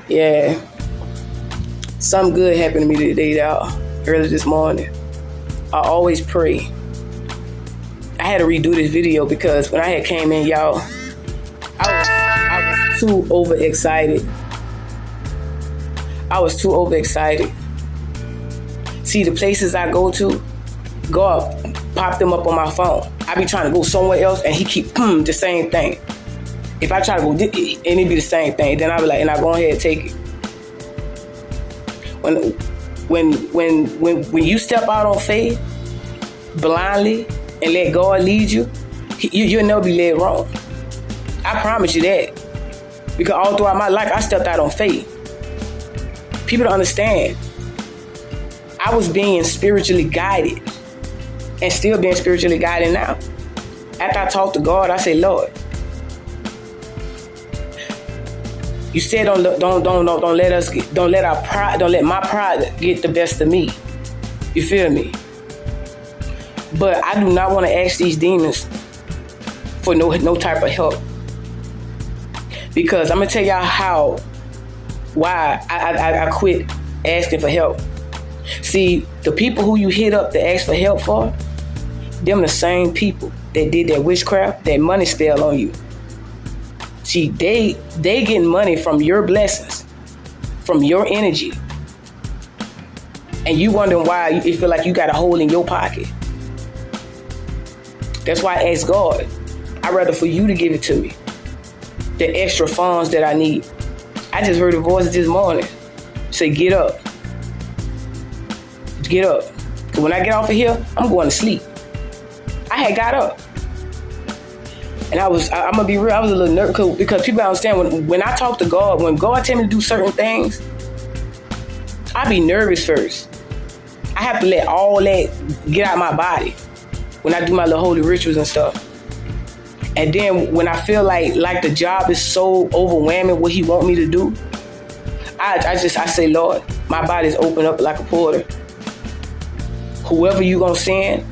Yeah, something good happened to me today, y'all. Early this morning. I always pray. I had to redo this video because when I had came in, y'all, I was too overexcited. I was too overexcited. See, the places I go to, God pop them up on my phone. I be trying to go somewhere else and he keep the same thing. If I try to go and it be the same thing, then I be like, and I go ahead and take it. When you step out on faith blindly and let God lead you, you'll never be led wrong. I promise you that. Because all throughout my life, I stepped out on faith. People don't understand. I was being spiritually guided and still being spiritually guided now. After I talked to God, I said, Lord, you said don't let my pride get the best of me. You feel me? But I do not want to ask these demons for no type of help. Because I'm gonna tell y'all why I quit asking for help. See, the people who you hit up to ask for help for, them the same people that did that witchcraft, that money spell on you. See, they getting money from your blessings, from your energy. And you wondering why you feel like you got a hole in your pocket. That's why I ask God, I'd rather for you to give it to me. The extra funds that I need. I just heard a voice this morning say, get up. Get up. Because when I get off of here, I'm going to sleep. I had got up. And I'm going to be real, I was a little nervous because people understand when I talk to God, when God tell me to do certain things, I be nervous first. I have to let all that get out of my body when I do my little holy rituals and stuff. And then when I feel like the job is so overwhelming, what he want me to do, I say, Lord, my body's open up like a portal. Whoever you gonna send,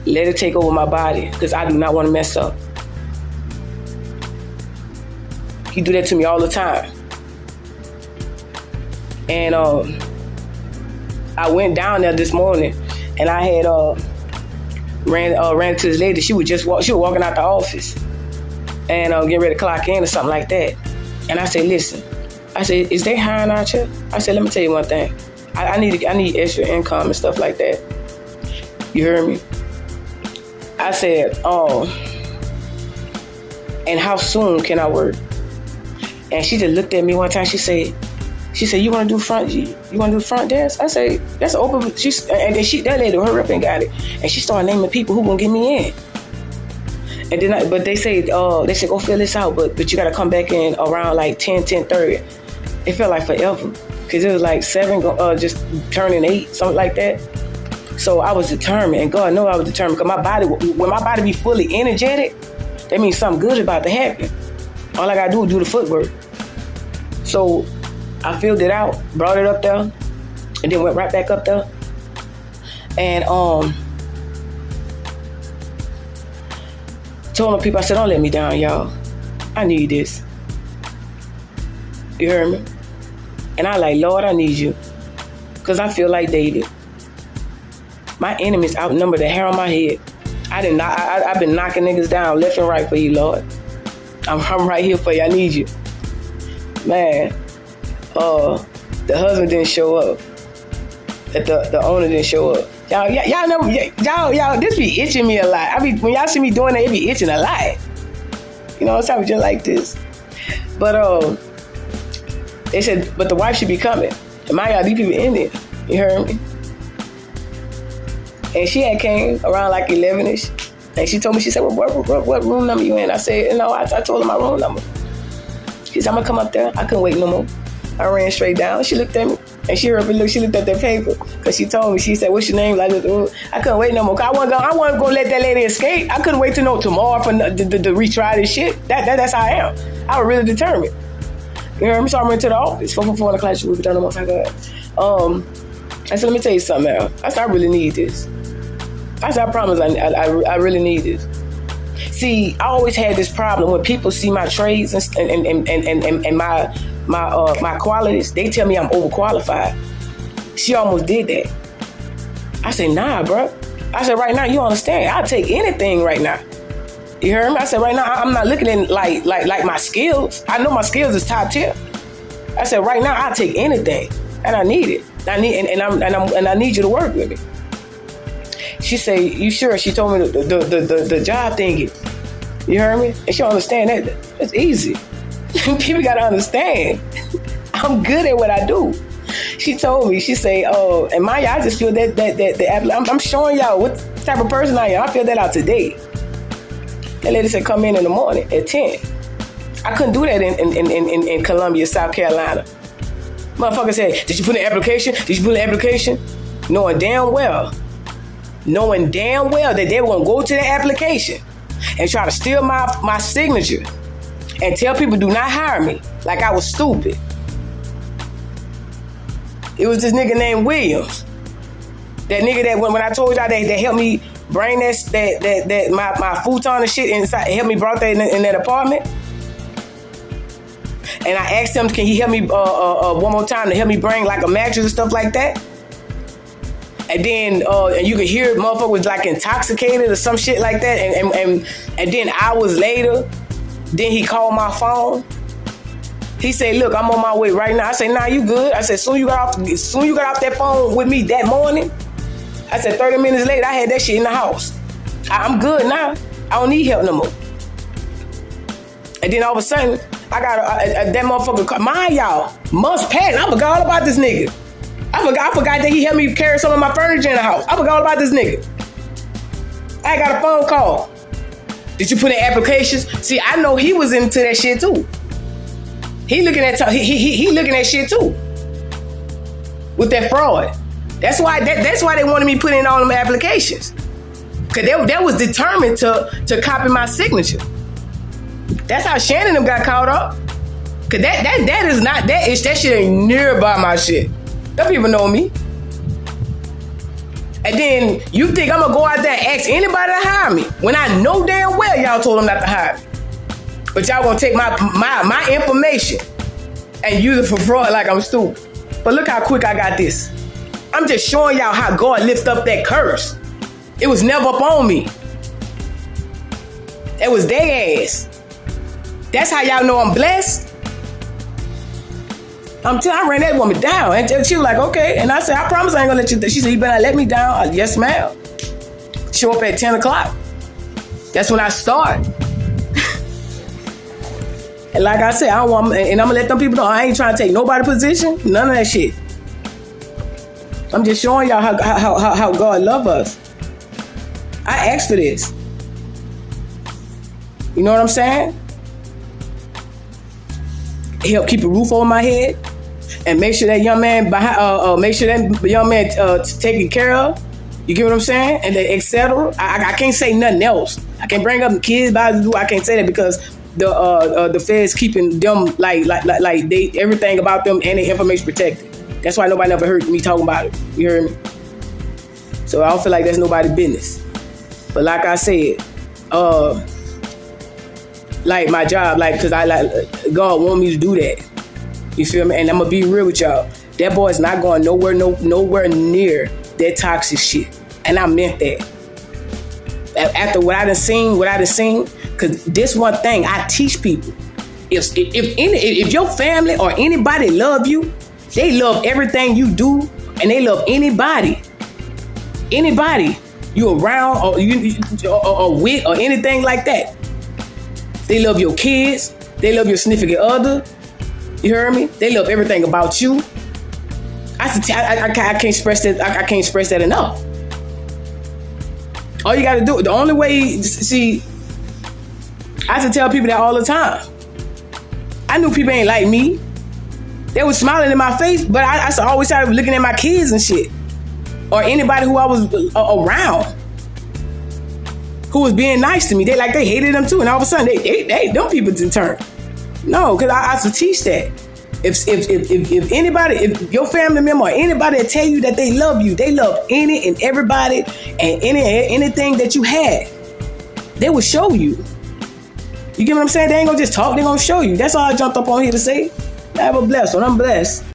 let it take over my body, because I do not want to mess up. He do that to me all the time. And I went down there this morning, and I had ran into this lady. She was walking out the office, and getting ready to clock in or something like that. And I said, listen, I said, is they hiring out here? I said, let me tell you one thing. I need extra income and stuff like that. You heard me? I said, and how soon can I work? And she just looked at me one time. She said, you want to do front desk? I say, that's open. That lady hurry up and got it. And she started naming people who gonna get me in. And then, but they said, go fill this out, but you gotta come back in around like 10:30. It felt like forever, cause it was like 7, just turning 8, something like that. So I was determined, and God knows I was determined, cause when my body be fully energetic, that means something good about to happen. All I gotta do is do the footwork. So I filled it out, brought it up there, and then went right back up there. And told my people, I said, don't let me down, y'all. I need this. You heard me? And I like, Lord, I need you. Because I feel like David. My enemies outnumber the hair on my head. I've been knocking niggas down left and right for you, Lord. I'm right here for you. I need you. Man, the husband didn't show up. The owner didn't show up. Y'all know, y'all, this be itching me a lot. When y'all see me doing that, it be itching a lot. You know, it's just like this. But they said, but the wife should be coming. And my y'all, these people in there. You heard me? And she had came around like 11ish. And she told me, she said, well, what room number you in? I said, no, I told her my room number. She said, I'm gonna come up there. I couldn't wait no more. I ran straight down. She looked at me. And she looked at that paper. Because she told me, she said, what's your name? I couldn't wait no more. I wasn't going to let that lady escape. I couldn't wait to know tomorrow to retry this shit. That's how I am. I was really determined. You heard me? So I went to the office. 4 o'clock, she would be done almost like that. I said, let me tell you something, Al. I said, I really need this. I said, I promise I really need this. See, I always had this problem when people see my trades and my qualities, they tell me I'm overqualified. She almost did that. I said, nah, bro. I said, right now, you understand, I'll take anything right now. You heard me? I said, right now, I'm not looking at like my skills. I know my skills is top tier. I said, right now, I'll take anything, and I need it. I need you to work with me. She said, you sure? She told me the job thing. You heard me? And she don't understand that. It's easy. People gotta understand. I'm good at what I do. She told me, she said, and Maya, I just feel that I'm showing y'all what type of person I am. I feel that out today. That lady said, come in the morning at 10. I couldn't do that in Columbia, South Carolina. Motherfucker said, did you put in an application? Did you put in an application? Knowing damn well that they were gonna go to the application and try to steal my signature and tell people do not hire me like I was stupid. It was this nigga named Williams. That nigga that when I told y'all that helped me bring that my futon and shit inside, helped me brought that in that apartment. And I asked him, can he help me one more time to help me bring like a mattress and stuff like that? And then and you could hear motherfucker was like intoxicated or some shit like that. And then hours later, then he called my phone. He said, look, I'm on my way right now. I said, nah, you good. I said, soon you got off that phone with me that morning. I said, 30 minutes later, I had that shit in the house. I'm good now. I don't need help no more. And then all of a sudden, I got that motherfucker. Mind y'all, months passed. I forgot all about this nigga. I forgot that he helped me carry some of my furniture in the house. I forgot all about this nigga. I got a phone call. Did you put in applications? See, I know he was into that shit too. He looking at shit too. With that fraud. That's why they wanted me put in all them applications. Cause that was determined to copy my signature. That's how Shannon them got caught up. Cause that shit ain't nearby my shit. Them people know me. And then you think I'm gonna go out there and ask anybody to hire me when I know damn well y'all told them not to hire me. But y'all gonna take my information and use it for fraud like I'm stupid. But look how quick I got this. I'm just showing y'all how God lift up that curse. It was never up on me. It was their ass. That's how y'all know I'm blessed. I ran that woman down. And she was like, okay. And I said, I promise I ain't gonna let you. She said, you better not let me down. Yes, ma'am. Show up at 10 o'clock. That's when I start. And like I said, and I'm gonna let them people know I ain't trying to take nobody's position. None of that shit. I'm just showing y'all how God love us. I asked for this. You know what I'm saying? Help keep a roof over my head and make sure that young man taken care of. You get what I'm saying? And then etc. I can't say nothing else. I can't bring up kids, but I can't say that because the feds keeping them like they everything about them and their information protected. That's why nobody never heard me talking about it. You heard me? So I don't feel like that's nobody's business. But like I said, like my job, like, cause God want me to do that. You feel me? And I'm gonna be real with y'all. That boy's not going nowhere near that toxic shit. And I meant that. After what I done seen, cause this one thing I teach people. If your family or anybody love you, they love everything you do, and they love anybody you around or with or anything like that. They love your kids. They love your significant other. You heard me? They love everything about you. I can't express that. I can't express that enough. All you got to do. The only way. See, I have to tell people that all the time. I knew people ain't like me. They was smiling in my face, but I always started looking at my kids and shit, or anybody who I was around, who was being nice to me. They hated them too, and all of a sudden, they them people didn't turn. No, because I have to teach that. If anybody, if your family member or anybody that tell you that they love you, they love any and everybody and anything that you had, they will show you. You get what I'm saying? They ain't gonna just talk, they gonna show you. That's all I jumped up on here to say. Have a blessed one. I'm blessed.